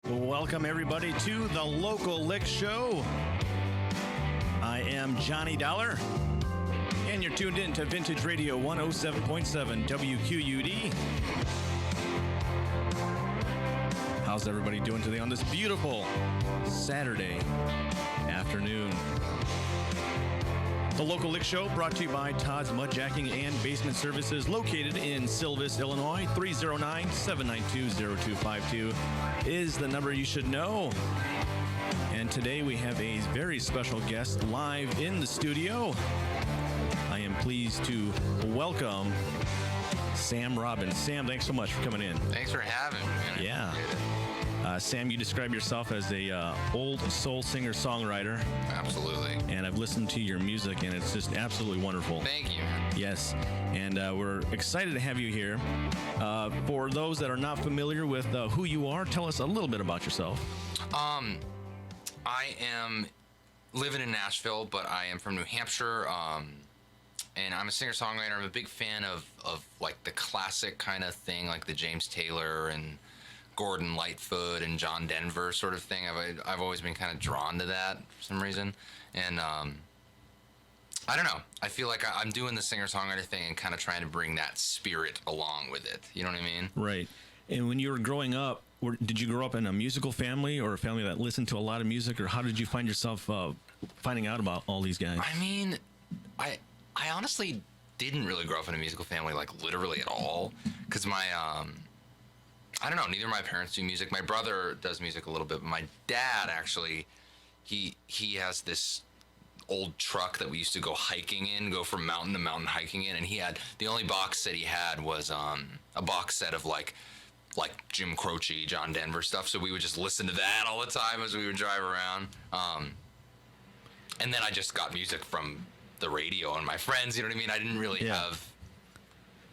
Welcome, everybody, to the Local Lick Show. I am Johnny Dollar, and you're tuned in to Vintage Radio 107.7 WQUD. How's everybody doing today on this beautiful Saturday afternoon? The Local Lick Show brought to you by Todd's Mudjacking and Basement Services, located in Silvis, Illinois. 309-792-0252 is the number you should know. And today we have a very special guest live in the studio. I am pleased to welcome Sam Robbins. Sam, thanks so much for coming in. Thanks for having me, man. Yeah. Sam, you describe yourself as a old soul singer-songwriter. Absolutely. And I've listened to your music, and it's just absolutely wonderful. Thank you. Yes. And we're excited to have you here. For those that are not familiar with who you are, tell us a little bit about yourself. I am living in Nashville, but I am from New Hampshire. And I'm a singer-songwriter. I'm a big fan of like the classic kind of thing, like the James Taylor and Gordon Lightfoot and John Denver sort of thing. I've always been kind of drawn to that for some reason. And I don't know. I feel like I'm doing the singer-songwriter thing and kind of trying to bring that spirit along with it. You know what I mean? Right. And when you were growing up, did you grow up in a musical family or a family that listened to a lot of music, or how did you find yourself finding out about all these guys? I mean, I honestly didn't really grow up in a musical family, like literally at all, because my I don't know, neither of my parents do music. My brother does music a little bit, but my dad actually, he has this old truck that we used to go hiking in, go from mountain to mountain hiking in, and he had, the only box set he had was a box set of like Jim Croce, John Denver stuff, so we would just listen to that all the time as we would drive around. And then I just got music from the radio and my friends, you know what I mean? I didn't really have...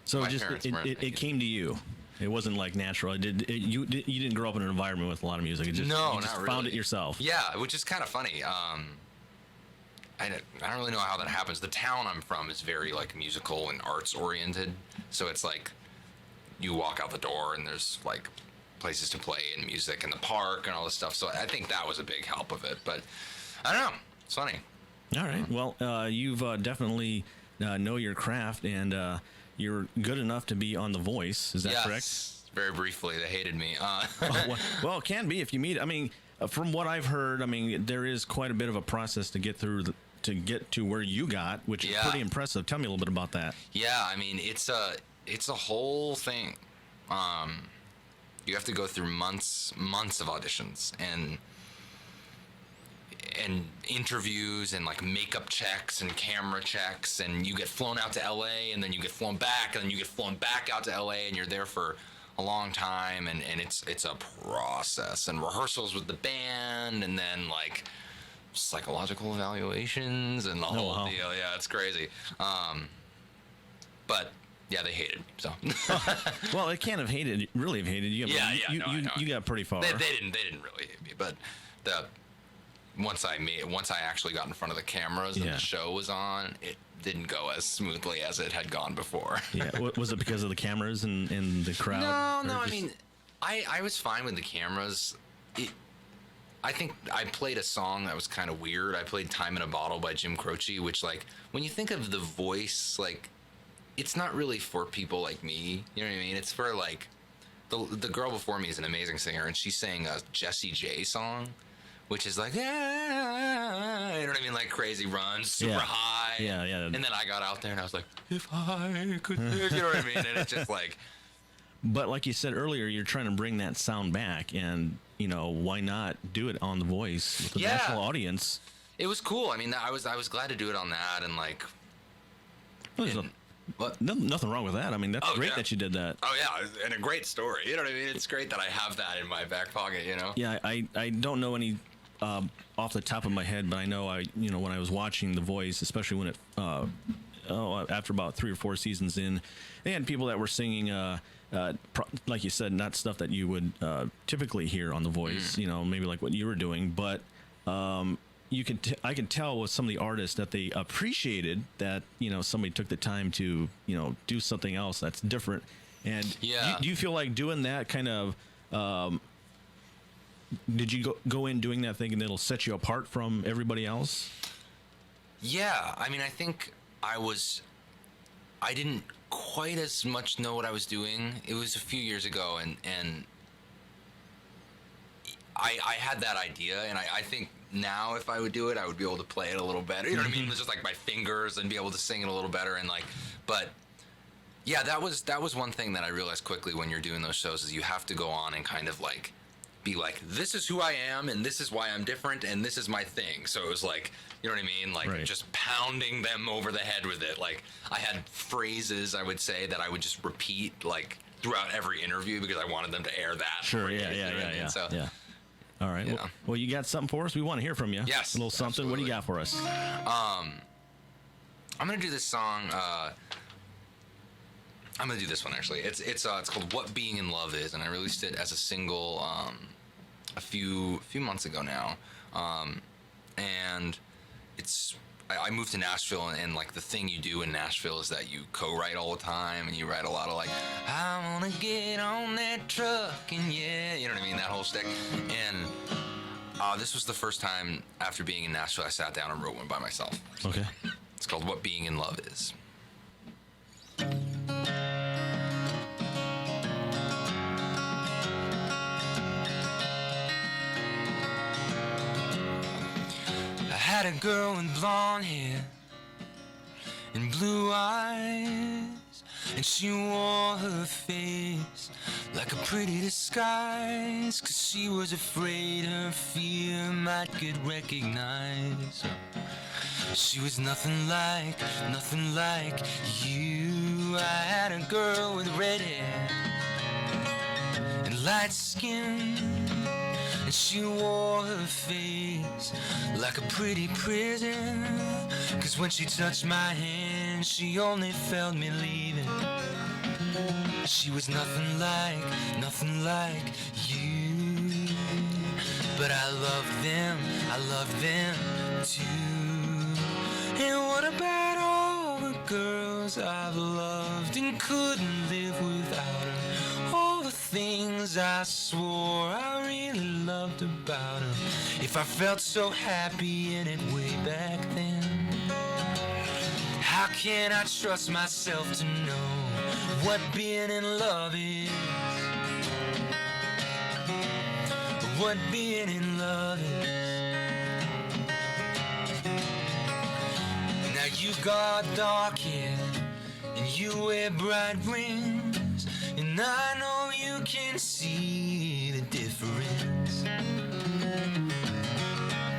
So it came to you. It wasn't like natural. You didn't grow up in an environment with a lot of music. You just not found really. it yourself. Yeah, which is kind of funny. I don't really know how that happens. The town I'm from is very like musical and arts oriented. So it's like you walk out the door and there's like places to play and music in the park and all this stuff. So I think that was a big help of it. But I don't know. It's funny. All right. Well, you've definitely know your craft, and you're good enough to be on The Voice. Is that correct? Very briefly. They hated me. Well, it can be if you meet. I mean, from what I've heard, I mean, there is quite a bit of a process to get through to get to where you got, which is pretty impressive. Tell me a little bit about that. Yeah, I mean, it's a whole thing. You have to go through months of auditions and interviews and like makeup checks and camera checks, and you get flown out to LA, and then you get flown back, and then you get flown back out to LA, and you're there for a long time, and it's a process, and rehearsals with the band, and then like psychological evaluations and the whole deal. Yeah, it's crazy. But yeah, they hated me. So well, they can't have really have hated you. You got pretty far. They didn't really hate me, but once I actually got in front of the cameras and the show was on, it didn't go as smoothly as it had gone before. Yeah, was it because of the cameras and the crowd? No. I mean, I was fine with the cameras. I think I played a song that was kind of weird. I played "Time in a Bottle" by Jim Croce, which, like, when you think of The Voice, like, it's not really for people like me. You know what I mean? It's for like the girl before me is an amazing singer, and she sang a Jessie J song, which is like, yeah, you know what I mean? Like crazy runs, super high. Yeah. And then I got out there and I was like, if I could, you know what I mean? And it's just like. But like you said earlier, you're trying to bring that sound back, and, you know, why not do it on The Voice with the national audience? It was cool. I mean, I was glad to do it on that, and like. Nothing wrong with that. I mean, that's great that you did that. Oh, yeah, and a great story. You know what I mean? It's great that I have that in my back pocket, you know? Yeah, I don't know any off the top of my head, but I know when I was watching The Voice, especially when it after about 3 or 4 seasons in, they had people that were singing like you said, not stuff that you would typically hear on The Voice, you know, maybe like what you were doing, but I can tell with some of the artists that they appreciated that, you know, somebody took the time to, you know, do something else that's different. And do you feel like doing that kind of did you go in doing that thinking it'll set you apart from everybody else? Yeah, I mean, I think I didn't quite as much know what I was doing. It was a few years ago, and I had that idea, and I think now if I would do it, I would be able to play it a little better. You know what I mean? It's just like my fingers and be able to sing it a little better, and like, but yeah, that was one thing that I realized quickly when you're doing those shows is you have to go on and kind of like be like, this is who I am, and this is why I'm different, and this is my thing. So it was like, you know what I mean? Like right. Just pounding them over the head with it. Like I had phrases I would say that I would just repeat like throughout every interview because I wanted them to air that. Sure, phrase, yeah. So, yeah. All right. Yeah. Well, you got something for us? We want to hear from you. Yes, a little something. absolutely. What do you got for us? I'm gonna do this song. I'm gonna do this one actually. It's called "What Being in Love Is," and I released it as a single a few months ago now. And I moved to Nashville, and like the thing you do in Nashville is that you co-write all the time, and you write a lot of like, I wanna get on that truck, and yeah, you know what I mean, that whole stick. And this was the first time after being in Nashville I sat down and wrote one by myself. Okay. It's called "What Being in Love Is." I had a girl with blonde hair and blue eyes, and she wore her face like a pretty disguise, 'cause she was afraid her fear might get recognized. She was nothing like you. I had a girl with red hair and light skin, and she wore her face like a pretty prison, 'cause when she touched my hand, she only felt me leaving. She was nothing like you, but I loved them too. And what about all the girls I've loved and couldn't live without her? All the things I swore I really loved about her. If I felt so happy in it way back then, how can I trust myself to know what being in love is? What being in love is. Now you got dark hair and you wear bright rings, and I know you can see the difference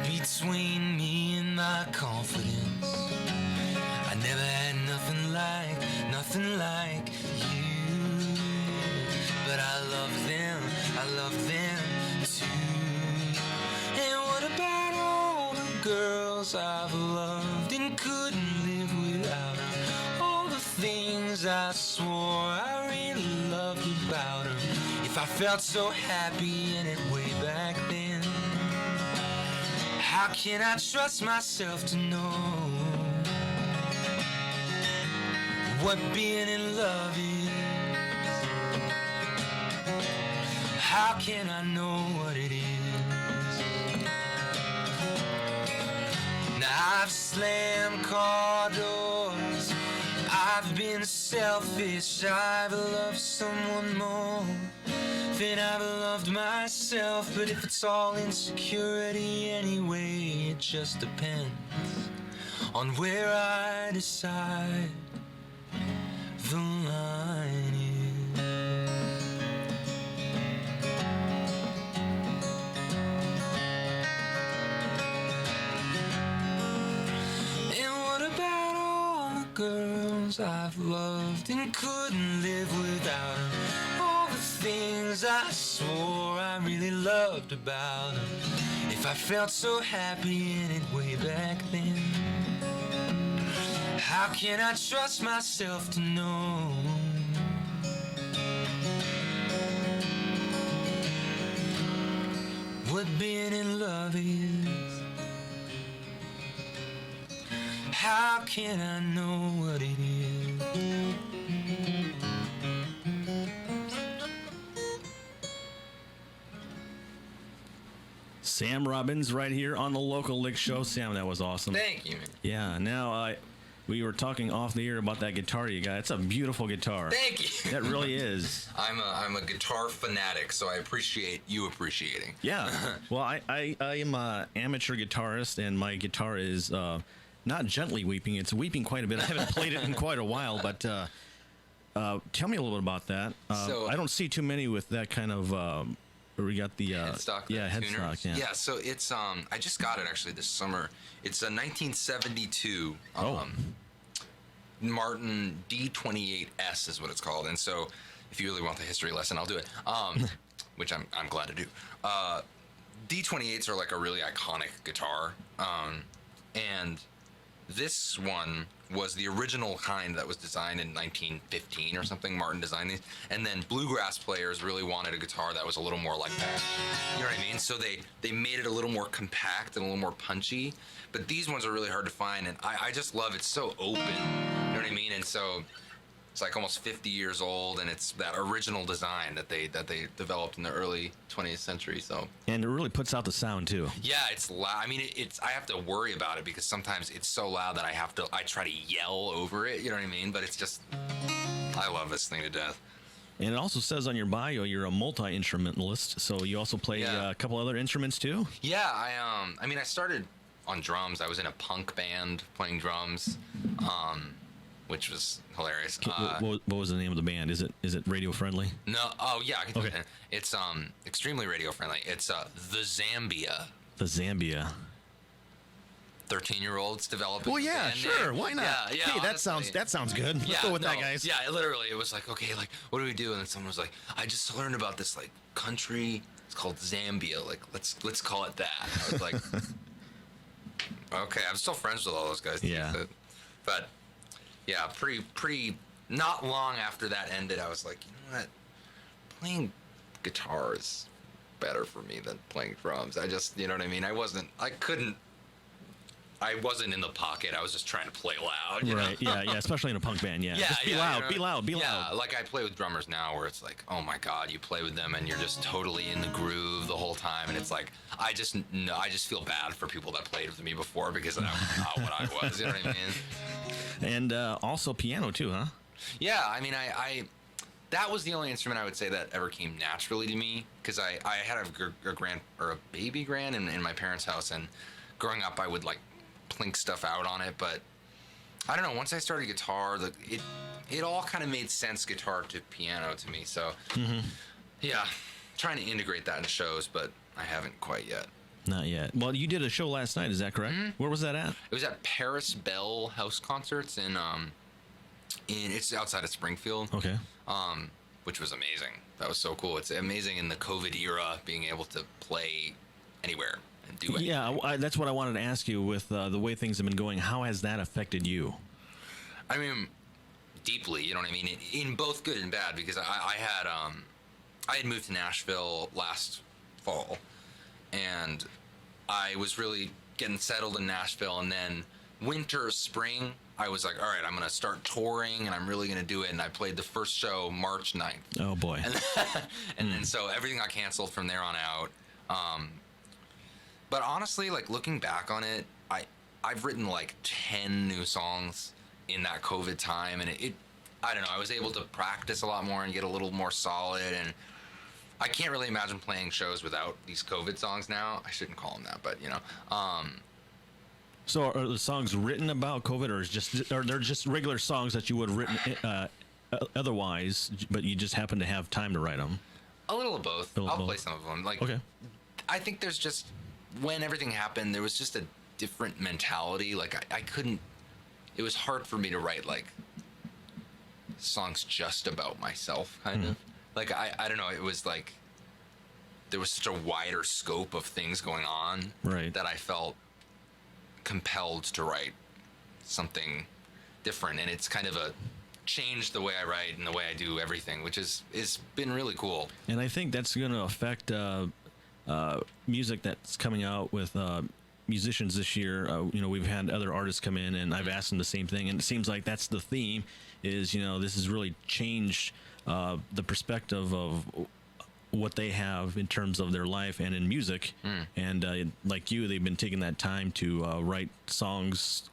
between me and my confidence. I never had nothing like you, but I love them too. And what about all the girls I've loved and couldn't live without her? All the things I swore I really loved about her. If I felt so happy in it way back then, how can I trust myself to know what being in love is? How can I know what it is? Now I've slammed car doors, I've been selfish, I've loved someone more than I've loved myself. But if it's all insecurity anyway, it just depends on where I decide the line is. And what about all the girls I've loved and couldn't live without her? All the things I swore I really loved about her. If I felt so happy in it way back then, how can I trust myself to know what being in love is? How can I know what it is? Sam Robbins right here on the Local Lick Show. Sam, that was awesome. Thank you, man. Yeah, now we were talking off the air about that guitar you got. It's a beautiful guitar. Thank you. That really is. I'm a guitar fanatic, so I appreciate you appreciating. Yeah. Well, I am an amateur guitarist, and my guitar is not gently weeping. It's weeping quite a bit. I haven't played it in quite a while, but tell me a little bit about that. So, I don't see too many with that kind of... we got the headstock. Headstock. Yeah. Yeah. So it's I just got it actually this summer. It's a 1972 Martin D28S is what it's called. And so, if you really want the history lesson, I'll do it. Which I'm glad to do. D28s are like a really iconic guitar, and this one was the original kind that was designed in 1915 or something. Martin designed these, and then bluegrass players really wanted a guitar that was a little more like that. You know what I mean? So they made it a little more compact and a little more punchy. But these ones are really hard to find, and I just love it's so open. You know what I mean? And so it's like almost 50 years old, and it's that original design that they developed in the early 20th century. So and it really puts out the sound too. Yeah, it's loud. I mean, it's I have to worry about it because sometimes it's so loud that I try to yell over it. You know what I mean? But it's just I love this thing to death. And it also says on your bio you're a multi-instrumentalist, so you also play a couple other instruments too. Yeah, I mean, I started on drums. I was in a punk band playing drums. Which was hilarious. What was the name of the band? Is it radio friendly? No. Oh yeah, I can okay. It's extremely radio friendly. It's the Zambia. The Zambia. 13-year-olds developing. Well, yeah, sure. Why not? Yeah. Hey, honestly, that sounds good. Let's go with that, guys. Yeah, literally, it was like, okay, like, what do we do? And then someone was like, I just learned about this like country. It's called Zambia. Like, let's call it that. I was like, okay. I'm still friends with all those guys. Yeah. But yeah, pretty. Not long after that ended, I was like, you know what? Playing guitar is better for me than playing drums. I just, you know what I mean? I wasn't in the pocket. I was just trying to play loud. You right. know? Yeah. Especially in a punk band. Yeah. Yeah. Just be loud. Be loud. Be loud. Yeah. Like I play with drummers now, where it's like, oh my God, you play with them and you're just totally in the groove the whole time, and it's like I just feel bad for people that played with me before because that's not what I was. You know what I mean? And also piano too, huh? Yeah. I mean, I that was the only instrument I would say that ever came naturally to me because I had a baby grand in my parents' house, and growing up I would like plink stuff out on it, but I don't know, once I started guitar, it all kind of made sense, guitar to piano to me. So yeah, trying to integrate that in shows, but I haven't quite yet. Not yet. Well, you did a show last night, is that correct? Mm-hmm. Where was that at? It was at Paris Bell House Concerts in it's outside of Springfield. Okay. Which was amazing. That was so cool. It's amazing in the COVID era being able to play anywhere and do anything. Yeah, that's what I wanted to ask you with the way things have been going. How has that affected you? I mean, deeply, you know what I mean? In both good and bad, because I had moved to Nashville last fall, and I was really getting settled in Nashville, and then winter, spring, I was like, all right, I'm going to start touring, and I'm really going to do it, and I played the first show March 9th. Oh, boy. And then so everything got canceled from there on out. But honestly, like, looking back on it, I've written like 10 new songs in that COVID time, and I don't know, I was able to practice a lot more and get a little more solid, and I can't really imagine playing shows without these COVID songs now. I shouldn't call them that, but you know. So are the songs written about COVID, or they're just regular songs that you would have written otherwise, but you just happen to have time to write them? A little of both. I'll play some of them. Like, okay. I think there's just, when everything happened, there was just a different mentality. Like I couldn't, it was hard for me to write like songs just about myself, kind of. Like I don't know, it was like there was such a wider scope of things going on, right, that I felt compelled to write something different, and it's kind of changed the way I write and the way I do everything, which is been really cool. And I think that's going to affect music that's coming out with musicians this year. You know, we've had other artists come in, and I've asked them the same thing, and it seems like that's the theme. Is, you know, this has really changed the perspective of what they have in terms of their life and in music. And like you, they've been taking that time to write songs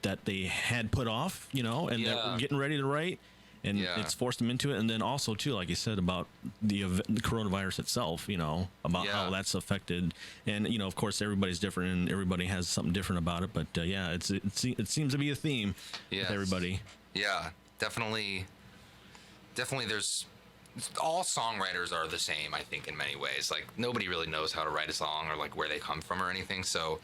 that they had put off, and they're getting ready to write. And it's forced them into it. And then also, too, like you said, about the coronavirus itself, about how that's affected. And, of course, everybody's different and everybody has something different about it. But, it seems to be a theme with everybody. Yeah, definitely. Definitely there's... All songwriters are the same, I think, in many ways. Like, nobody really knows how to write a song or, like, where they come from or anything. So...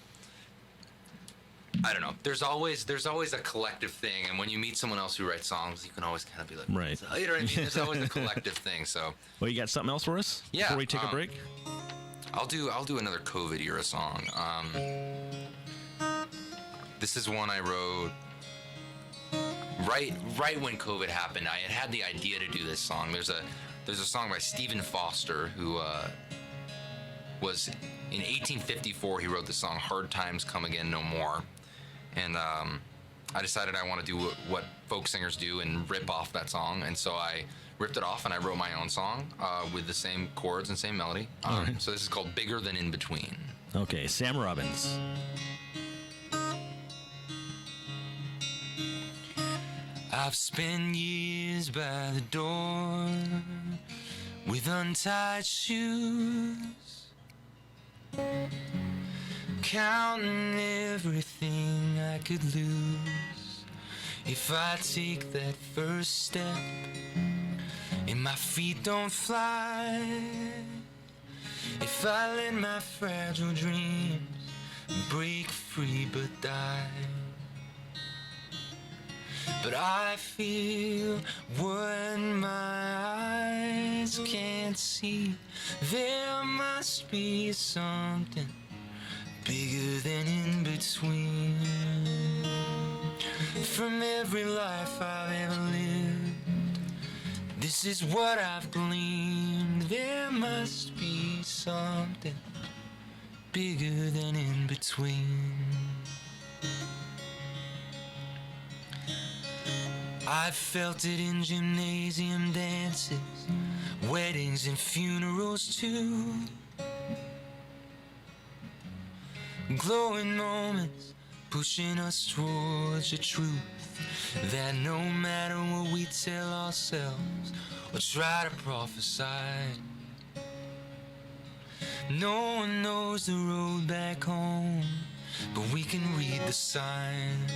I don't know. There's always a collective thing, and when you meet someone else who writes songs, you can always kind of be like, right. You know what I mean? There's always a collective thing. So, well, you got something else for us? Yeah. Before we take a break, I'll do another COVID era song. This is one I wrote right when COVID happened. I had the idea to do this song. There's a song by Stephen Foster who was in 1854. He wrote the song "Hard Times Come Again No More." And I decided I want to do what folk singers do and rip off that song. And so I ripped it off and I wrote my own song with the same chords and same melody. Right. So this is called Bigger Than In Between. Okay, Sam Robbins. I've spent years by the door with untied shoes, counting everything I could lose if I take that first step and my feet don't fly, if I let my fragile dreams break free but die. But I feel what my eyes can't see. There must be something bigger than in between. From every life I've ever lived, this is what I've gleaned. There must be something bigger than in between. I've felt it in gymnasium dances, weddings and funerals too. Glowing moments pushing us towards the truth, that no matter what we tell ourselves or try to prophesy, no one knows the road back home, but we can read the signs.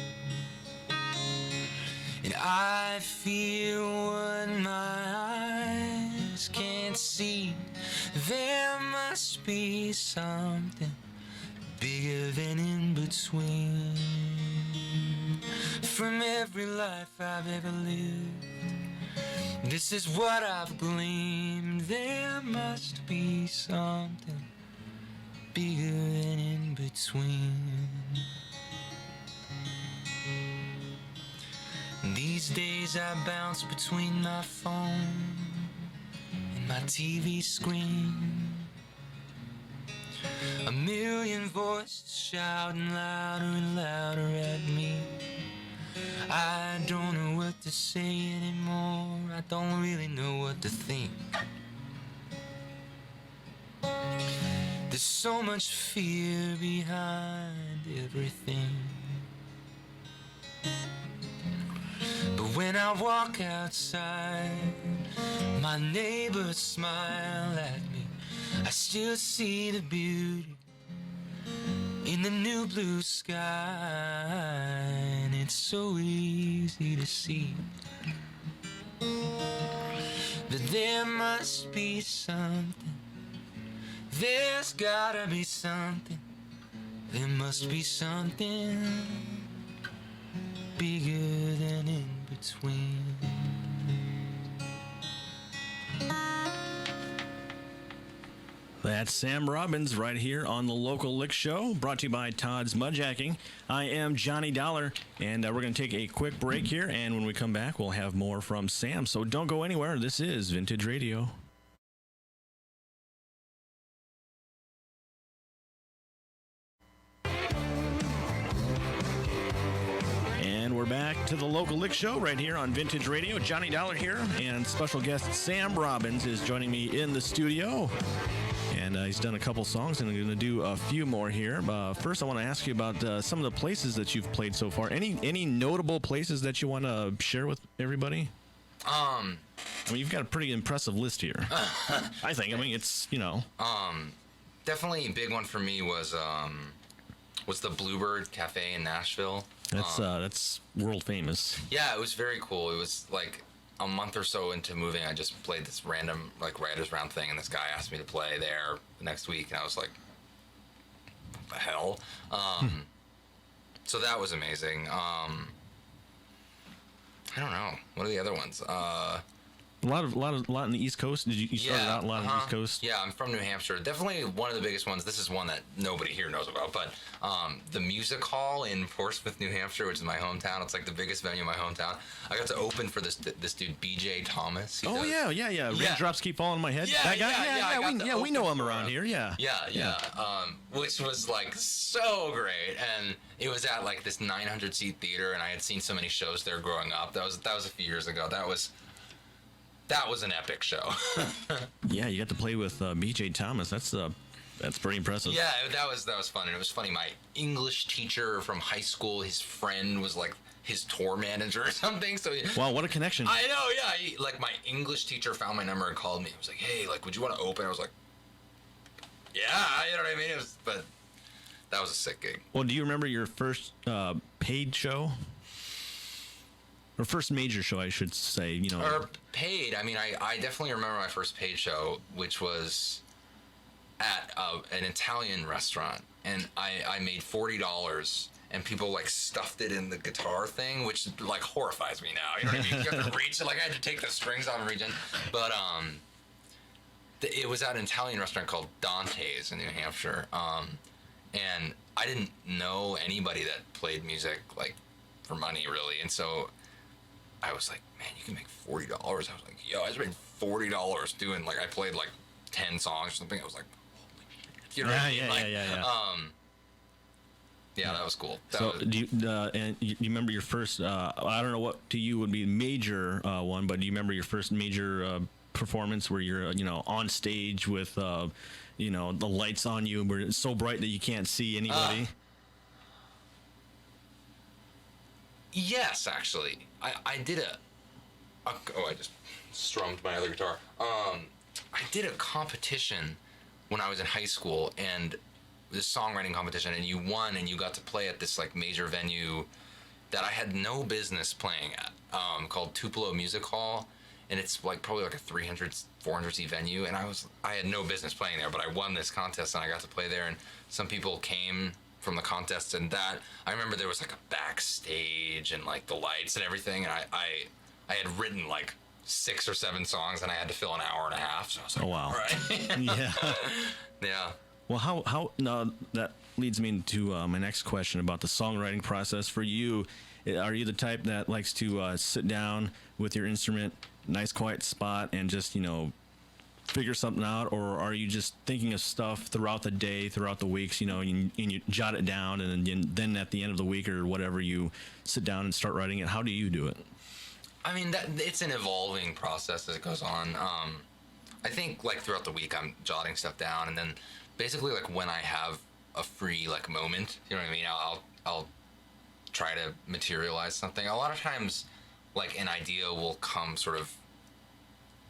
And I feel what my eyes can't see. There must be something bigger than in between. From every life I've ever lived, this is what I've gleaned. There must be something bigger than in between. These days I bounce between my phone and my TV screen. A million voices shouting louder and louder at me. I don't know what to say anymore. I don't really know what to think. There's so much fear behind everything. But when I walk outside, my neighbors smile at me. I still see the beauty in the new blue sky, and it's so easy to see that there must be something. There's gotta be something. There must be something bigger than in between. That's Sam Robbins right here on the Local Lick Show, brought to you by Todd's Mudjacking. I am Johnny Dollar, and we're going to take a quick break here, and when we come back, we'll have more from Sam. So don't go anywhere. This is Vintage Radio. And we're we're back to the Local Lick Show right here on Vintage Radio. Johnny Dollar here, and special guest Sam Robbins is joining me in the studio. And he's done a couple songs, and I'm going to do a few more here. First, I want to ask you about some of the places that you've played so far. Any notable places that you want to share with everybody? I mean, you've got a pretty impressive list here. I think. I mean, it's, you know. Definitely a big one for me was the Bluebird Cafe in Nashville. That's world famous. Yeah, it was very cool. It was like a month or so into moving, I just played this random like writers round thing, and this guy asked me to play there the next week, and I was like, what the hell? So that was amazing. I don't know. What are the other ones? A lot in the East Coast. Did you started out a lot on the East Coast? Yeah, I'm from New Hampshire. Definitely one of the biggest ones. This is one that nobody here knows about, but the Music Hall in Portsmouth, New Hampshire, which is my hometown. It's like the biggest venue in my hometown. I got to open for this dude, BJ Thomas. Yeah. Raindrops keep falling on my head. Yeah, that guy. We know him around here. Yeah. Which was like so great, and it was at like this 900-seat theater, and I had seen so many shows there growing up. That was a few years ago. That was an epic show. Yeah, you got to play with BJ Thomas. That's pretty impressive. Yeah, that was fun. And it was funny. My English teacher from high school, his friend was like his tour manager or something. So wow, what a connection! I know. Yeah, like my English teacher found my number and called me. He was like, "Hey, like, would you want to open?" I was like, "Yeah," you know what I mean. But that was a sick gig. Well, do you remember your first paid show? Or first major show, I should say, you know. Or paid. I mean, I definitely remember my first paid show, which was at an Italian restaurant. And I made $40, and people, like, stuffed it in the guitar thing, which, like, horrifies me now. You know what I mean? You have to reach it. Like, I had to take the strings off and reach in. But it was at an Italian restaurant called Dante's in New Hampshire. And I didn't know anybody that played music, like, for money, really. And so I was like, man, you can make $40. I was like, yo, I just made $40 doing, like, I played like 10 songs or something. I was like, holy shit. You know what I mean? Yeah, that was cool. Do you remember your first, I don't know what to you would be major one, but do you remember your first major performance where you're, on stage with, the lights on you where it's so bright that you can't see anybody? Yes, actually. I did I just strummed my other guitar. I did a competition when I was in high school, and this songwriting competition, and you won, and you got to play at this like major venue that I had no business playing at, called Tupelo Music Hall, and it's like probably like a 300, 400 seat venue, and I had no business playing there, but I won this contest, and I got to play there, and some people came from the contest, and that I remember there was like a backstage and like the lights and everything, and I had written like 6 or 7 songs, and I had to fill an hour and a half, so I was like, oh wow, all right. Yeah. Well, how now that leads me into my next question about the songwriting process for you. Are you the type that likes to sit down with your instrument, nice quiet spot, and just figure something out, or are you just thinking of stuff throughout the day, throughout the weeks, and you jot it down, and then at the end of the week or whatever, you sit down and start writing it? How do you do it? I mean, it's an evolving process as it goes on. I think like throughout the week I'm jotting stuff down, and then basically like when I have a free like moment, you know what I mean, I'll try to materialize something. A lot of times like an idea will come sort of,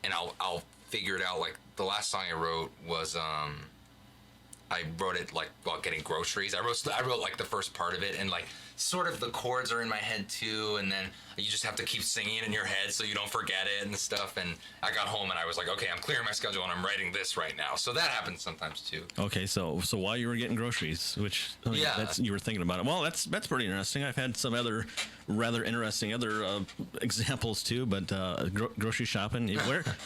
and I'll figure it out. Like the last song I wrote was I wrote it like while getting groceries. I wrote like the first part of it, and like sort of the chords are in my head too, and then you just have to keep singing it in your head so you don't forget it and stuff. And I got home and I was like, okay, I'm clearing my schedule and I'm writing this right now. So that happens sometimes too. Okay, so while you were getting groceries, which you were thinking about it. Well, that's pretty interesting. I've had some other rather interesting examples too, but grocery shopping,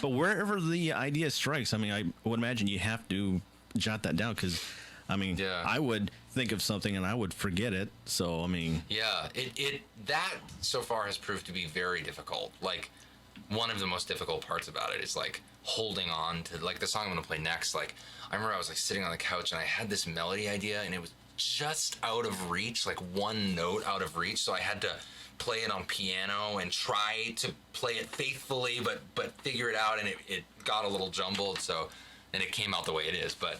but wherever the idea strikes, I mean, I would imagine you have to jot that down, because I mean, I would think of something and I would forget it. So I mean, that so far has proved to be very difficult. Like one of the most difficult parts about it is like holding on to like the song I'm gonna play next. Like I remember I was like sitting on the couch and I had this melody idea and it was just out of reach, like one note out of reach. So I had to play it on piano and try to play it faithfully, but figure it out, and it got a little jumbled. So, and it came out the way it is. But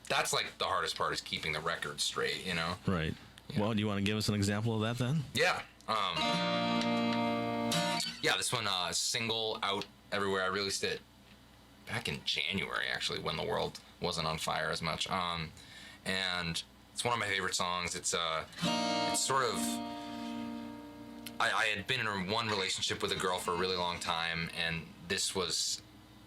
that's like the hardest part, is keeping the record straight, you know? Right. Yeah. Well, do you want to give us an example of that then? Yeah. Yeah, this one, single, out everywhere. I released it back in January, actually, when the world wasn't on fire as much. And it's one of my favorite songs. It's sort of, I had been in one relationship with a girl for a really long time, and this was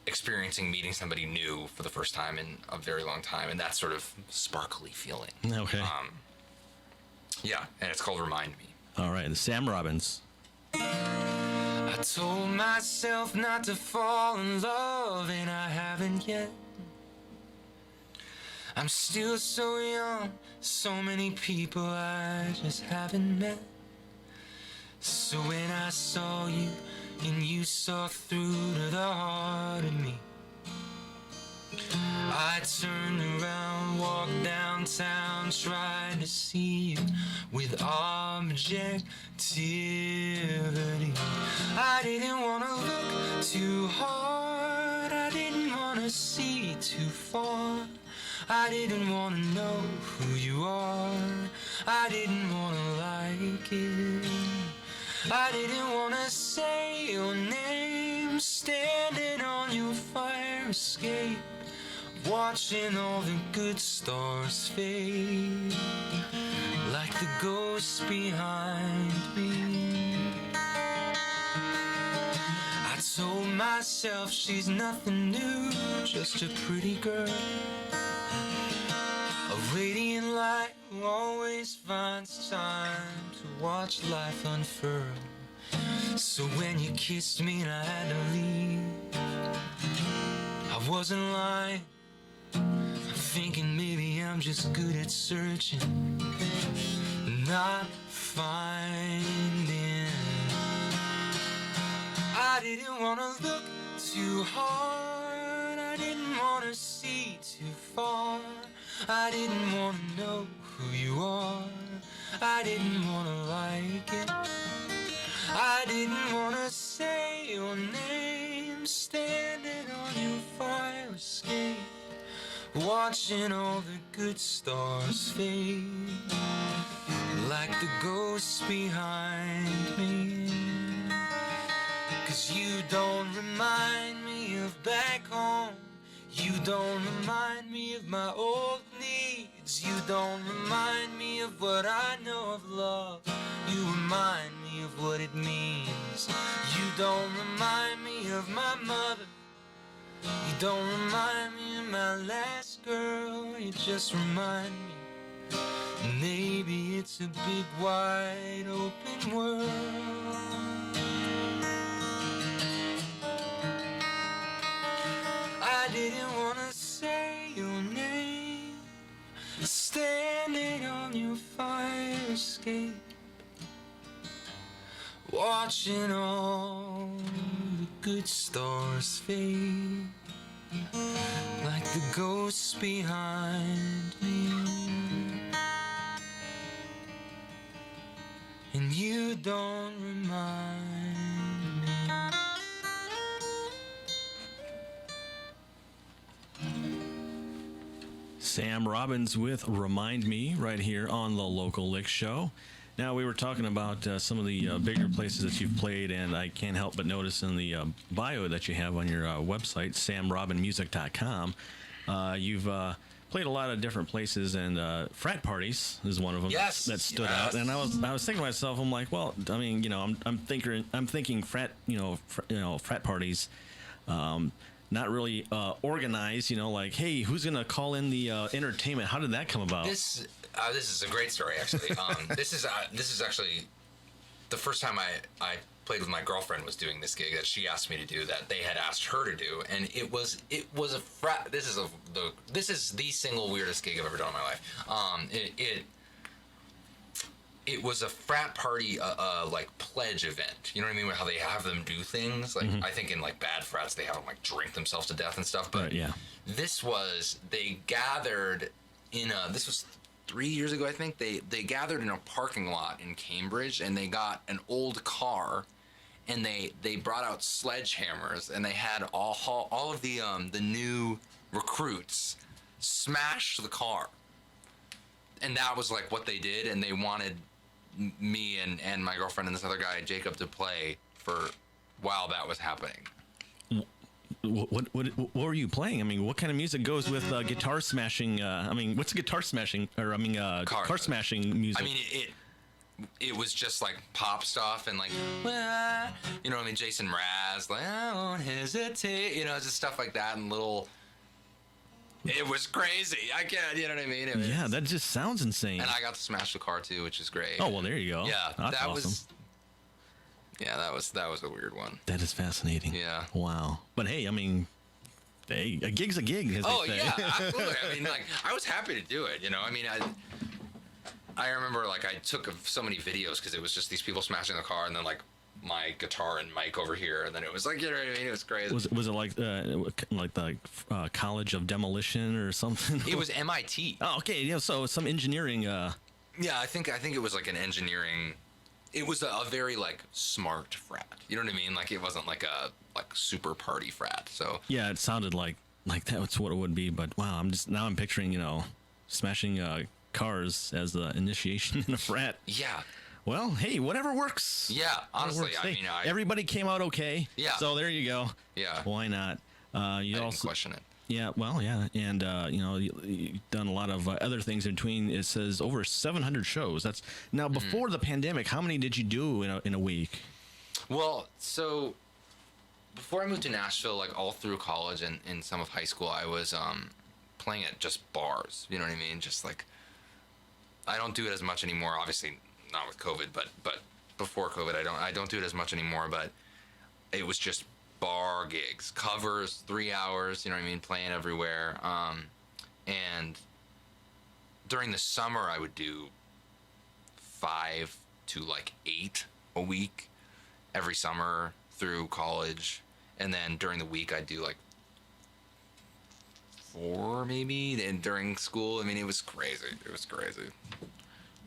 experiencing meeting somebody new for the first time in a very long time, and that sort of sparkly feeling. Okay. Yeah, and it's called Remind Me. All right, Sam Robbins. I told myself not to fall in love, and I haven't yet. I'm still so young, so many people I just haven't met. So when I saw you, and you saw through to the heart of me, I turned around, walked downtown, tried to see you with objectivity. I didn't want to look too hard, I didn't want to see too far, I didn't want to know who you are, I didn't want to like it, I didn't want to say your name, standing on your fire escape, watching all the good stars fade, like the ghosts behind me. I told myself she's nothing new, just a pretty girl, a radiant light who always finds time to watch life unfurl. So when you kissed me and I had to leave, I wasn't lying, thinking maybe I'm just good at searching, not finding. I didn't want to look too hard, I didn't want to see too far, I didn't want to know who you are, I didn't want to like it, I didn't want to say your name, standing on your fire escape, watching all the good stars fade, like the ghosts behind me. 'Cause you don't remind me of back home, you don't remind me of my old needs, you don't remind me of what I know of love, you remind me of what it means. You don't remind me of my mother, you don't remind me of my last girl, you just remind me maybe it's a big wide open world. I didn't want to say your name, standing on your fire escape, watching all the good stars fade, like the ghosts behind me. And you don't remind me. Sam Robbins with Remind Me right here on the Local Lick Show. Now, we were talking about some of the bigger places that you've played, and I can't help but notice in the bio that you have on your website, samrobinmusic.com, you've played a lot of different places, and frat parties is one of them. Yes, that stood out. And I was thinking to myself, I'm like, well, I mean, you know, I'm thinking frat, frat parties. Not really organized, you know, like, hey, who's going to call in the entertainment? How did that come about? This is a great story, actually. This is actually the first time I played with my girlfriend was doing this gig that she asked me to do, that they had asked her to do, and it was a frat. This is the single weirdest gig I've ever done in my life. It was a frat party, like pledge event. You know what I mean? How they have them do things. Like I think in like bad frats they have them like drink themselves to death and stuff. But right, yeah. This was, they gathered in this was 3 years ago, I think, they gathered in a parking lot in Cambridge, and they got an old car, and they brought out sledgehammers, and they had all of the new recruits smash the car. And that was like what they did, and they wanted me and my girlfriend and this other guy, Jacob, to play for while that was happening. What were you playing? I mean, what kind of music goes with guitar smashing? I mean, what's guitar smashing, or I mean, car smashing music? I mean, it was just like pop stuff and like, you know what I mean, Jason Mraz, like, I won't hesitate, you know, just stuff like that, and little. It was crazy. I can't, you know what I mean? Yeah, that just sounds insane. And I got to smash the car too, which is great. Oh, well, there you go. Yeah, that's that awesome. that was a weird one. That is fascinating. Yeah. Wow. But hey, I mean, hey, a gig's a gig, as they say. Yeah, absolutely. I mean, like, I was happy to do it, you know? I mean, I remember, like, I took so many videos because it was just these people smashing the car, and then, like, my guitar and mic over here, and then it was like, you know what I mean? It was crazy. Was it like the College of Demolition or something? It was MIT. Oh, okay. Yeah, so some engineering. Yeah, I think it was like an engineering. It was a very like smart frat. You know what I mean? Like, it wasn't like a super party frat. So yeah, it sounded like that's what it would be. But wow, I'm picturing, you know, smashing cars as the initiation in a frat. Yeah. Well, hey, whatever works. Yeah, honestly, I mean, everybody came out okay. Yeah. So there you go. Yeah. Why not? I didn't question it. Yeah, well, yeah, and you know, you've done a lot of other things in between. It says over 700 shows. That's now before the pandemic. How many did you do in a week? Well, so before I moved to Nashville, like all through college and in some of high school, I was playing at just bars. You know what I mean? Just like, I don't do it as much anymore. Obviously, not with COVID, but before COVID, I don't do it as much anymore. But it was just bar gigs, covers, 3 hours. You know what I mean? Playing everywhere. And during the summer, I would do 5 to like 8 a week every summer through college, and then during the week I'd do like 4 maybe, and during school. I mean, it was crazy.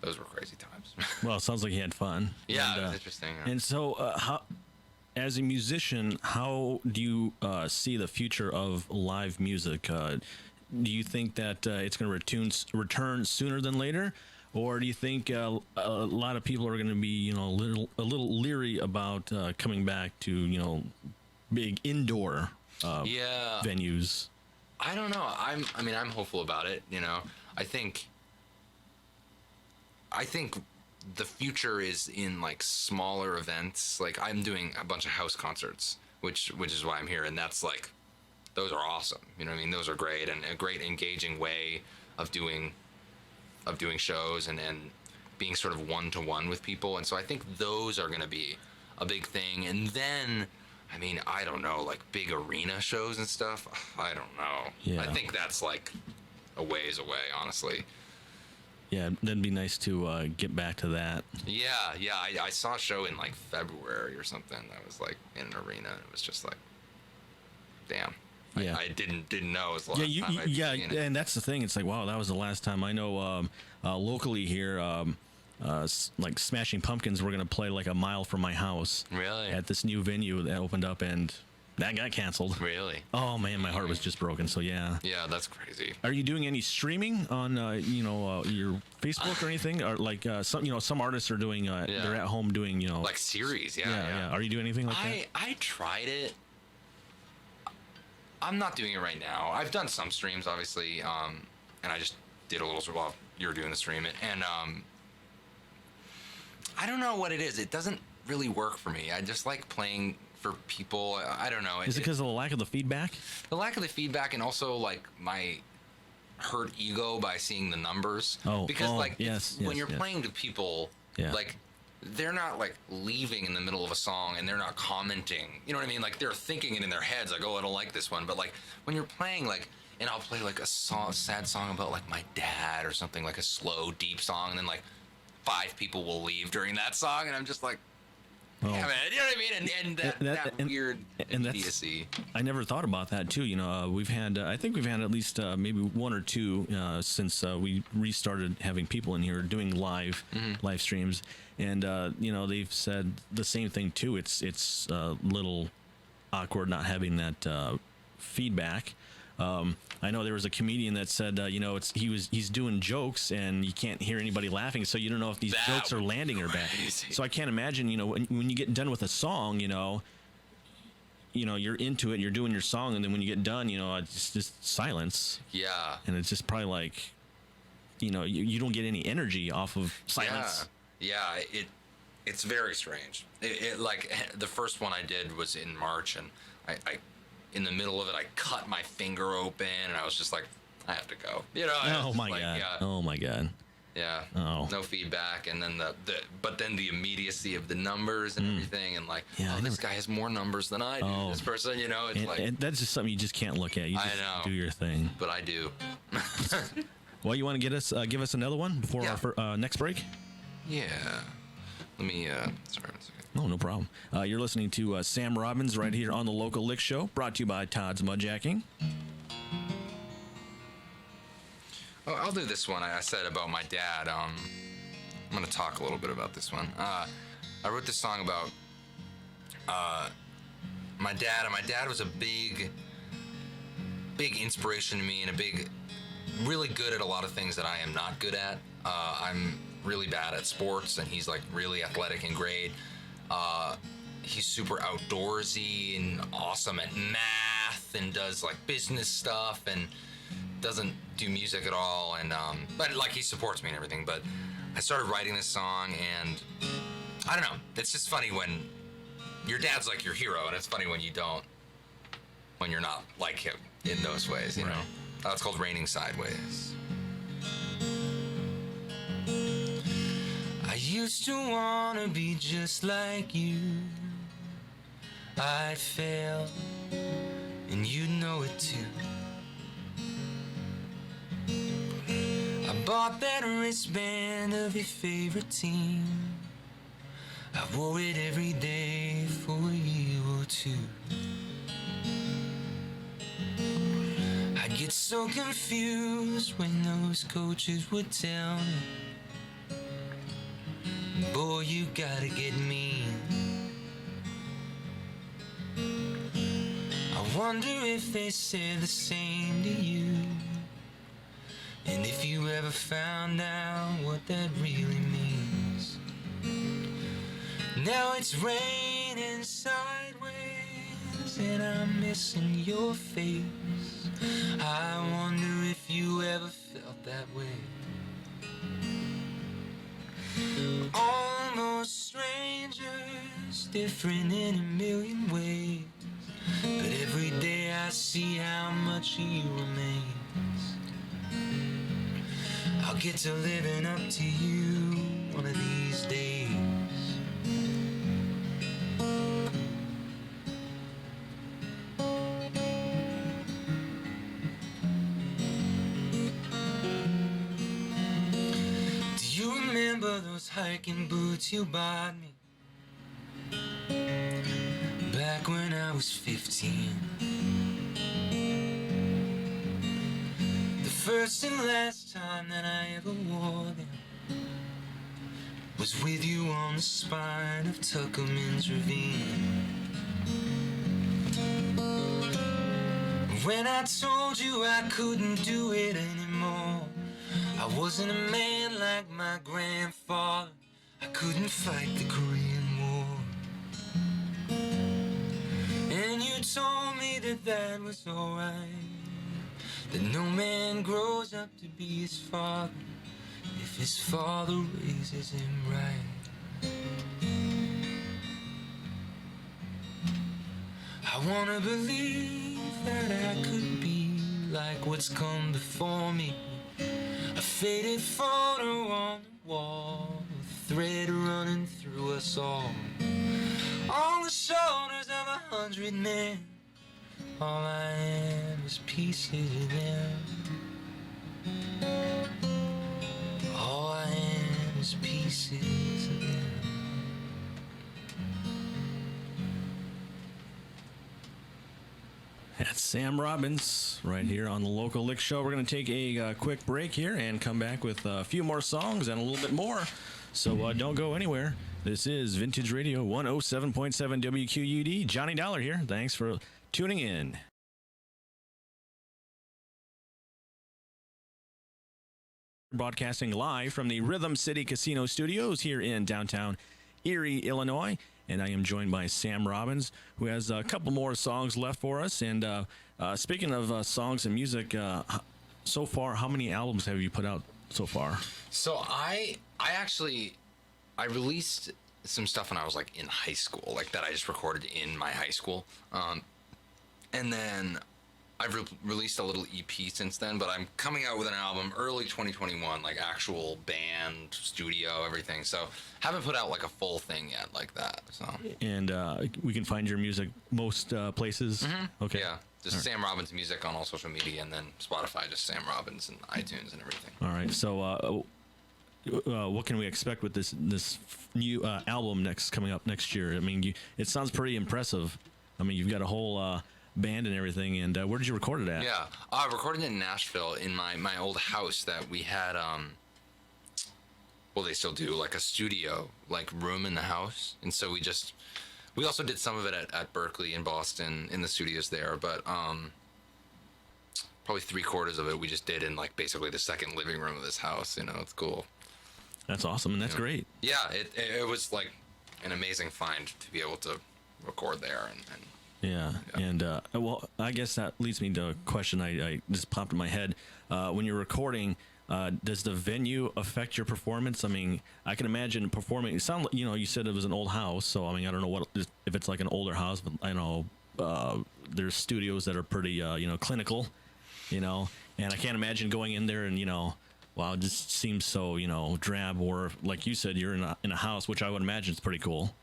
Those were crazy times. Well, it sounds like you had fun. Yeah, it was interesting. Yeah. And so, how, as a musician, how do you see the future of live music? Do you think that it's going to return sooner than later, or do you think a lot of people are going to be, you know, a little leery about coming back to, you know, big indoor venues? I don't know. I'm hopeful about it. You know, I think the future is in like smaller events. Like, I'm doing a bunch of house concerts, which is why I'm here, and that's like, those are awesome. You know what I mean? Those are great, and a great engaging way of doing shows and being sort of one-to-one with people. And so I think those are going to be a big thing. And then, I mean, I don't know, like big arena shows and stuff, I don't know. Yeah. I think that's like a ways away, honestly. Yeah, that'd be nice to get back to that. Yeah. I saw a show in like February or something that was like in an arena. It was just like, damn. Yeah. I didn't know it was the last time I'd seen it. And that's the thing. It's like, wow, that was the last time. I know locally here, like Smashing Pumpkins were going to play like a mile from my house. Really? At this new venue that opened up, and that got canceled. Really? Oh, man, my heart was just broken. So, yeah. Yeah, that's crazy. Are you doing any streaming on, your Facebook or anything? Or like some artists are doing, they're at home doing, like series. Yeah. Are you doing anything like that? I tried it. I'm not doing it right now. I've done some streams, obviously, and I just did a little while you were doing the stream. And I don't know what it is. It doesn't really work for me. I just like playing for people. I don't know. Is it because of the lack of the feedback? The lack of the feedback, and also like my hurt ego by seeing the numbers. Because when you're playing to people, like, they're not like leaving in the middle of a song and they're not commenting. You know what I mean? Like, they're thinking it in their heads, like, oh, I don't like this one. But like when you're playing, like, and I'll play like a sad song about like my dad or something, like a slow, deep song, and then like 5 people will leave during that song, and I'm just like, damn it. You know what I mean? And that weird idiocy. I never thought about that too. We've had, I think we've had at least maybe one or two since we restarted having people in here doing live streams, and they've said the same thing too. It's a little awkward not having that feedback. I know there was a comedian that said, he's doing jokes and you can't hear anybody laughing, so you don't know if these jokes are landing or bad. So I can't imagine, when you get done with a song, you're into it, you're doing your song, and then when you get done, it's just silence. Yeah. And it's just probably like, you don't get any energy off of silence. Yeah. It's very strange. It like the first one I did was in March, and I in the middle of it, I cut my finger open, and I was just like, I have to go. Oh my god. Yeah. Oh my god. Yeah. Oh. No feedback, and then but then the immediacy of the numbers and everything, and like, this guy has more numbers than I do. This person, it's that's just something you just can't look at. You just do your thing. But I do. Well, you want to give us another one before our next break? Yeah. Let me. Sorry, 1 second. Oh, no problem. You're listening to Sam Robbins right here on the Local Lick Show, brought to you by Todd's Mudjacking. Oh, I'll do this one. I said about my dad. I'm going to talk a little bit about this one. I wrote this song about my dad, and my dad was a big inspiration to me, and really good at a lot of things that I am not good at. I'm really bad at sports, and he's like really athletic and great. He's super outdoorsy and awesome at math, and does like business stuff, and doesn't do music at all. And but like, he supports me and everything. But I started writing this song, and I don't know. It's just funny when your dad's like your hero, and it's funny when you're not like him in those ways, you know. It's called Raining Sideways. I used to want to be just like you. I'd fail, and you know it too. I bought that wristband of your favorite team. I wore it every day for a year or two. I'd get so confused when those coaches would tell me, boy, you gotta get mean. I wonder if they said the same to you, and if you ever found out what that really means. Now it's raining sideways, and I'm missing your face. I wonder if you ever felt that way. Almost strangers, different in a million ways, but every day I see how much you remains. I'll get to living up to you one of these days. Do you remember those hiking boots you bought me back when I was 15? The first and last time that I ever wore them was with you on the spine of Tuckerman's Ravine. When I told you I couldn't do it anymore, I wasn't a man like my grandfather. I couldn't fight the Korean War. And you told me that that was alright, that no man grows up to be his father if his father raises him right. I wanna believe that I could be like what's come before me, a faded photo on the wall, a thread running through us all. On the shoulders of 100 men, all I am is pieces of them. All I am is pieces of them. Sam Robbins, right here on the Local Lick Show. We're going to take a quick break here and come back with a few more songs and a little bit more. So don't go anywhere. This is Vintage Radio 107.7 WQUD. Johnny Dollar here. Thanks for tuning in. Broadcasting live from the Rhythm City Casino Studios here in downtown Erie, Illinois. And I am joined by Sam Robbins, who has a couple more songs left for us. And speaking of songs and music, so far, how many albums have you put out so far? So I released some stuff when I was like in high school, like that I just recorded in my high school. And then I've released a little EP since then, but I'm coming out with an album early 2021, like actual band, studio, everything. So haven't put out like a full thing yet like that. So. And we can find your music most places? Mm-hmm. Okay. Yeah, just Sam Robbins Music on all social media, and then Spotify, just Sam Robbins and iTunes and everything. All right. So what can we expect with this new album coming up next year? I mean, it sounds pretty impressive. I mean, you've got a whole band and everything, and where did you record it at? Yeah, I recorded it in Nashville in my old house that we had. Well, they still do, like a studio, like room in the house, and so we also did some of it at Berkeley in Boston in the studios there, but probably 3/4 of it we just did in like basically the second living room of this house. You know, it's cool. That's awesome, and that's great. Yeah, it was like an amazing find to be able to record there and Yeah. And well, I guess that leads me to a question I just popped in my head. When you're recording, does the venue affect your performance? I mean, I can imagine performing. It sound like, you said it was an old house, so I mean, I don't know if it's like an older house, but I know there's studios that are pretty clinical, and I can't imagine going in there and wow, it just seems so drab. Or like you said, you're in a house, which I would imagine is pretty cool.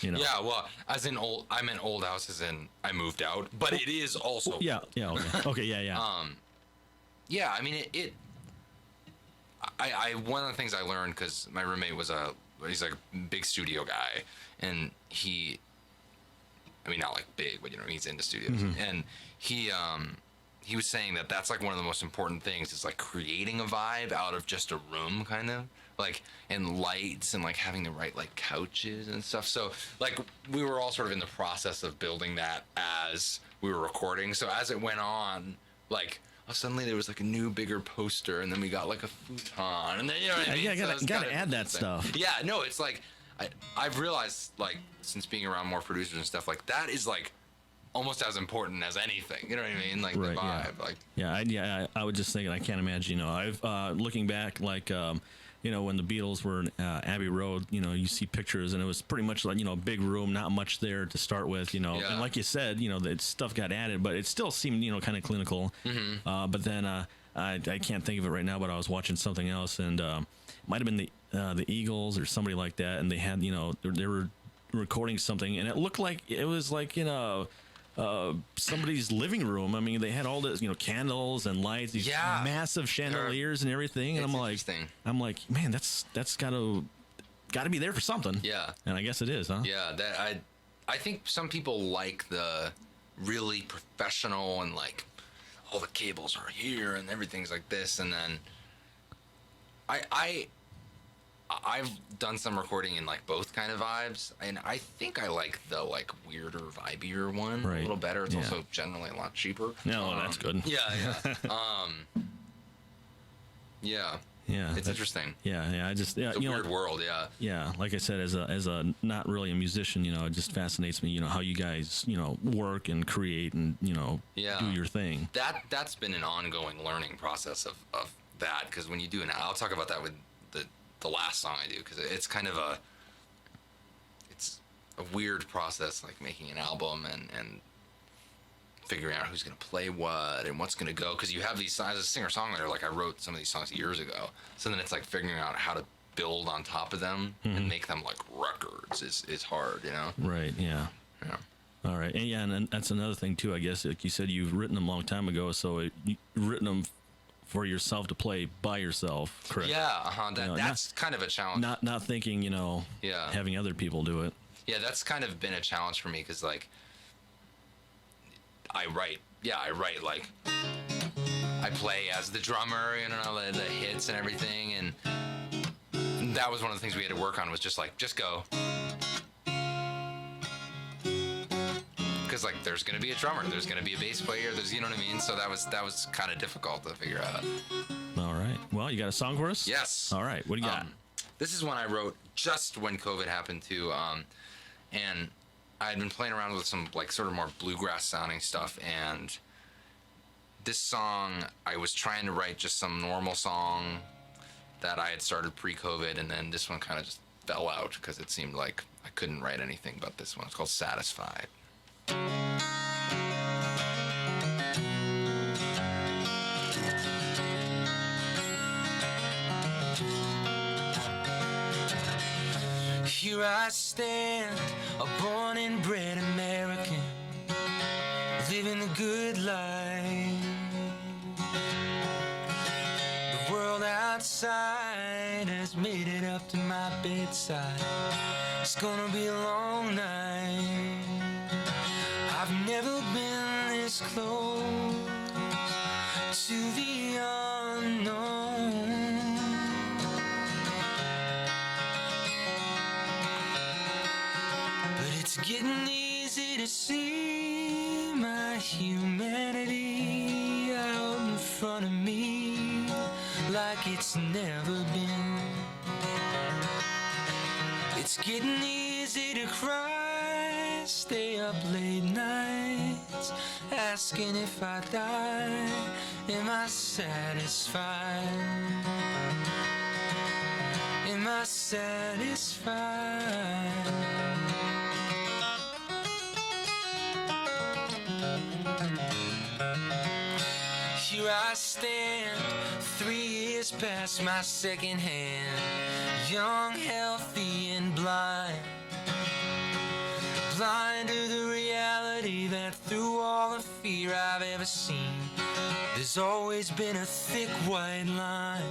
Yeah, well, as in old, I meant old house as in I moved out, but it is also. Yeah, okay, yeah. Yeah, I mean I one of the things I learned, because my roommate he's like a big studio guy, and not like big, but he's into studios, and he was saying that that's like one of the most important things is like creating a vibe out of just a room, kind of like, and lights and like having the right like couches and stuff. So like we were all sort of in the process of building that as we were recording. So as it went on, like suddenly there was like a new bigger poster, and then we got like a futon, and then what I mean? Yeah, gotta add that stuff. Yeah, no, it's like I've realized, like, since being around more producers and stuff, like that is like almost as important as anything. You know what I mean? Like right, the vibe. Yeah. I was just thinking, I can't imagine. I've looking back, like when the Beatles were in Abbey Road, you see pictures, and it was pretty much like a big room, not much there to start with, And like you said, the stuff got added, but it still seemed kind of clinical. Mm-hmm. But then I can't think of it right now, but I was watching something else, and might have been the Eagles or somebody like that, and they had they were recording something, and it looked like it was like somebody's living room. I mean, they had all this, candles and lights, these massive chandeliers and everything. And I'm like, man, that's gotta be there for something. Yeah. And I guess it is, huh? Yeah. I think some people like the really professional and like all the cables are here and everything's like this. And then I've done some recording in like both kind of vibes, and I think I like the like weirder, vibier one a little better. It's also generally a lot cheaper. No, that's good. Yeah. It's interesting. Yeah. It's a weird world. Yeah. Yeah, like I said, as a not really a musician, it just fascinates me. How you guys work and create and do your thing. That's been an ongoing learning process of that, because when you do I'll talk about that with the last song I do, because it's kind of it's a weird process, like making an album and figuring out who's going to play what and what's going to go, because you have these, as a singer-songwriter, like I wrote some of these songs years ago, so then it's like figuring out how to build on top of them and make them like records is hard, Right. Yeah. All right. And that's another thing too, I guess. Like you said, you've written them a long time ago, so you've written them for yourself to play by yourself, correct? Yeah, that's kind of a challenge. Not thinking, having other people do it. Yeah, that's kind of been a challenge for me, because like I write, yeah, I write like I play as the drummer, you know, the hits and everything, and that was one of the things we had to work on was just go. Because like there's gonna be a drummer, there's gonna be a bass player, there's, you know what I mean? So that was kind of difficult to figure out. All right. Well, you got a song for us? Yes. All right. What do you got? This is one I wrote just when COVID happened too, and I had been playing around with some like sort of more bluegrass sounding stuff, and this song I was trying to write just some normal song that I had started pre-COVID, and then this one kind of just fell out because it seemed like I couldn't write anything but this one. It's called Satisfied. Here I stand, a born and bred American, living the good life. The world outside has made it up to my bedside. It's gonna be a long night. I've never been this close to the unknown. But it's getting easy to see my humanity out in front of me like it's never been. It's getting easy to cry, stay up late nights, asking if I die, am I satisfied? Am I satisfied? Here I stand, 3 years past my second hand, young, healthy, and blind. Blind to the reality that through all the fear I've ever seen, there's always been a thick white line.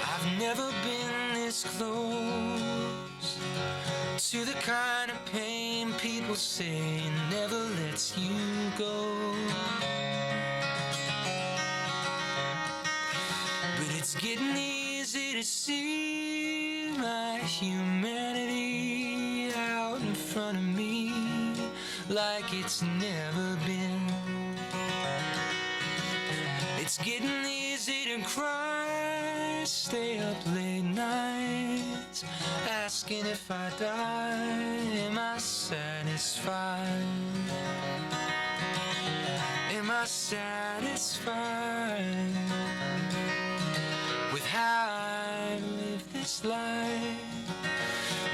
I've never been this close to the kind of pain people say never lets you go. But it's getting easy to see my humanity out in front of me like it's never been. It's getting easy to cry, stay up late nights, asking if I die, am I satisfied? Am I satisfied with how I live this life?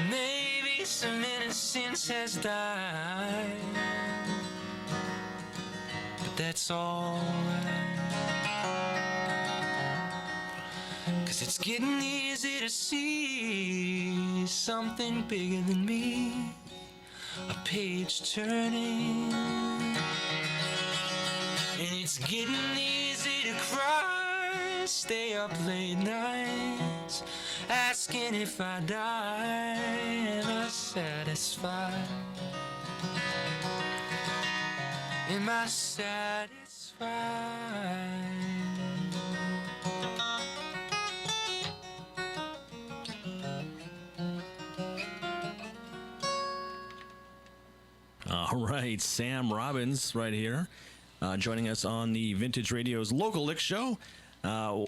Maybe some innocence has died, but that's alright. 'Cause it's getting easy to see something bigger than me, a page turning. And it's getting easy to cry, stay up late nights, asking if I die, am I satisfied? Am I satisfied? All right, Sam Robbins right here, joining us on the Vintage Radio's Local Lick Show. Now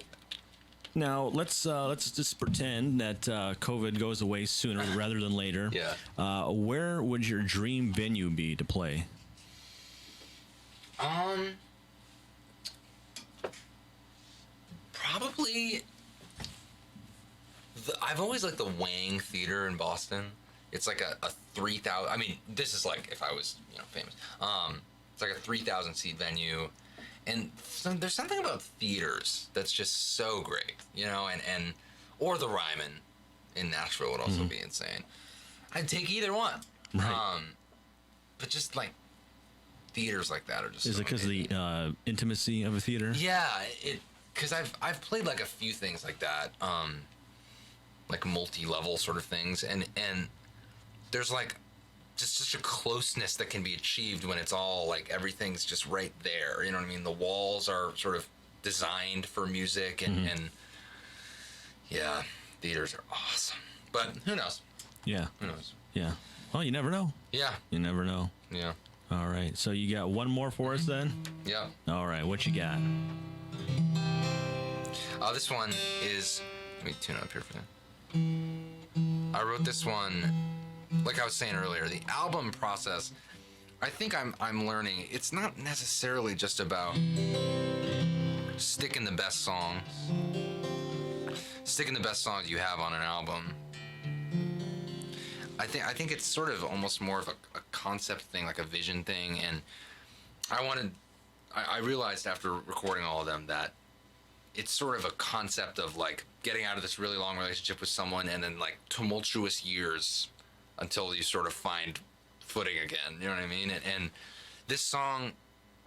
let's just pretend that COVID goes away sooner rather than later. Yeah. Where would your dream venue be to play? Probably. I've always liked the Wang Theater in Boston. It's like a 3,000. I mean, this is like if I was, famous. It's like a 3,000 seat venue, and there's something about theaters that's just so great, and or the Ryman in Nashville would also be insane. I'd take either one. Right. But just like theaters like that are just. Is it because of the intimacy of a theater? Yeah, because I've played like a few things like that, like multi-level sort of things, and there's like just such a closeness that can be achieved when it's all like everything's just right there. You know what I mean? The walls are sort of designed for music, and yeah, theaters are awesome. But who knows? Yeah. Who knows? Yeah. Well, you never know. Yeah. You never know. Yeah. All right. So you got one more for us then? Yeah. All right. What you got? This one is. Let me tune it up here for that. I wrote this one, like I was saying earlier. The album process, I think I'm learning. It's not necessarily just about sticking the best songs you have on an album. I think it's sort of almost more of a concept thing, like a vision thing. And I realized after recording all of them that it's sort of a concept of like getting out of this really long relationship with someone and then like tumultuous years until you sort of find footing again. You know what I mean? And this song,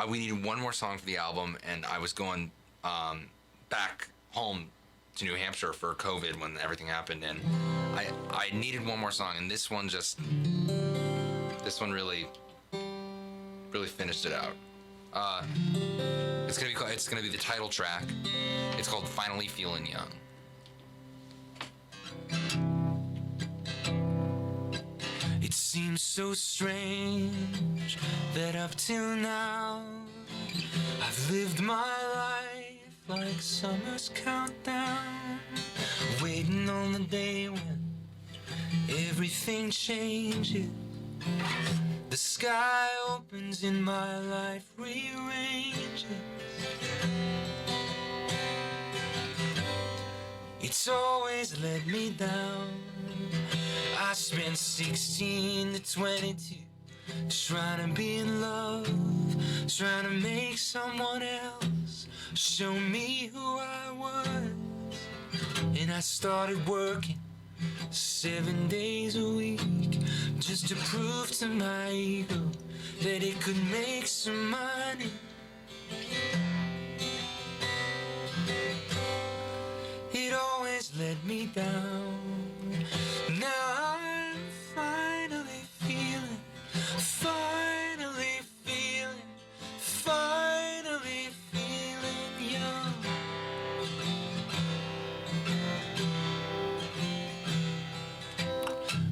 we needed one more song for the album, and I was going back home to New Hampshire for COVID when everything happened, and I needed one more song, and this one really finished it out. It's gonna be the title track. It's called "Finally Feeling Young." It seems so strange that up till now I've lived my life like summer's countdown, waiting on the day when everything changes. The sky opens and my life rearranges. It's always let me down. I spent 16 to 22 trying to be in love, trying to make someone else show me who I was. And I started working 7 days a week just to prove to my ego that it could make some money. It always let me down. Now I'm finally feeling young.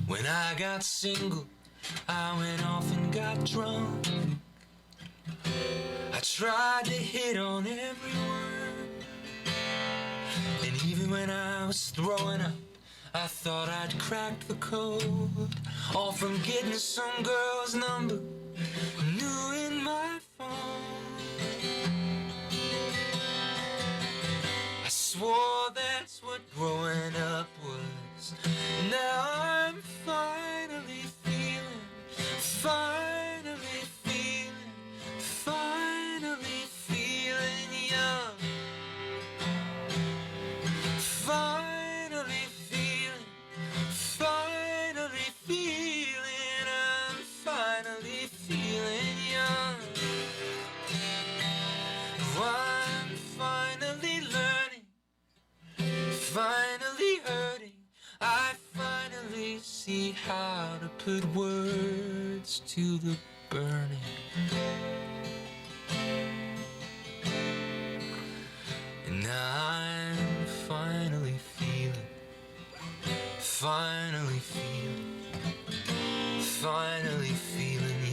When I got single, I went off and got drunk. I tried to hit on everyone, and even when I was throwing up, I thought I'd cracked the code, all from getting some girl's number new in my phone. I swore that's what growing up was. Now I'm finally feeling young. Finally feeling, I'm finally feeling young. I'm finally learning, finally hurting. I finally see how to put words to the burning. And I'm finally feeling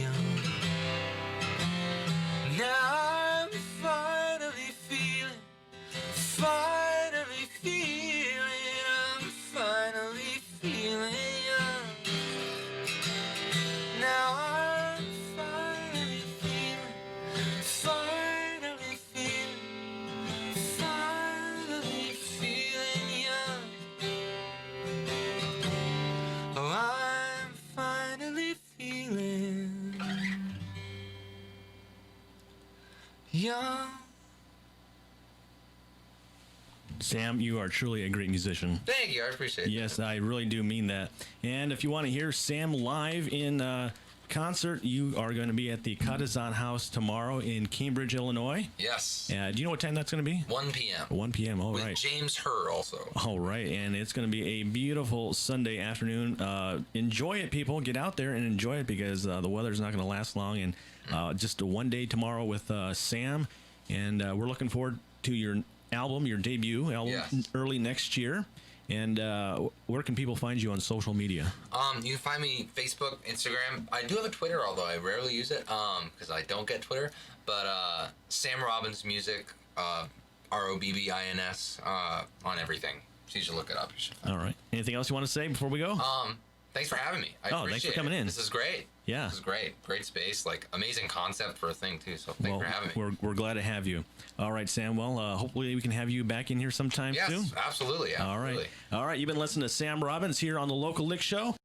young. Now I'm finally feeling, I'm finally feeling young. Now I'm finally feeling young. Oh, I'm finally feeling young. Sam, you are truly a great musician. Thank you, I appreciate it. Yes, I really do mean that. And if you want to hear Sam live in concert. You are going to be at the Katazan House tomorrow in Cambridge, Illinois. Yes. Do you know what time that's going to be? 1 p.m. 1 p.m. All with right. James Herr also. All right, and it's going to be a beautiful Sunday afternoon. Enjoy it, people. Get out there and enjoy it because the weather's not going to last long. And just a one day tomorrow with Sam, and we're looking forward to your album, your debut album, early next year. And where can people find you on social media? You can find me Facebook, Instagram. I do have a Twitter, although I rarely use it because I don't get Twitter. But Sam Robbins Music, Robbins, on everything. So you should look it up. All right. Anything else you want to say before we go? Thanks for having me. I appreciate thanks for coming in. This is great. Yeah. This is great. Great space. Like, amazing concept for a thing, too. So thanks for having me. We're glad to have you. All right, Sam. Well, hopefully we can have you back in here sometime soon. Yes, absolutely. All right. All right. You've been listening to Sam Robbins here on the Local Lick Show.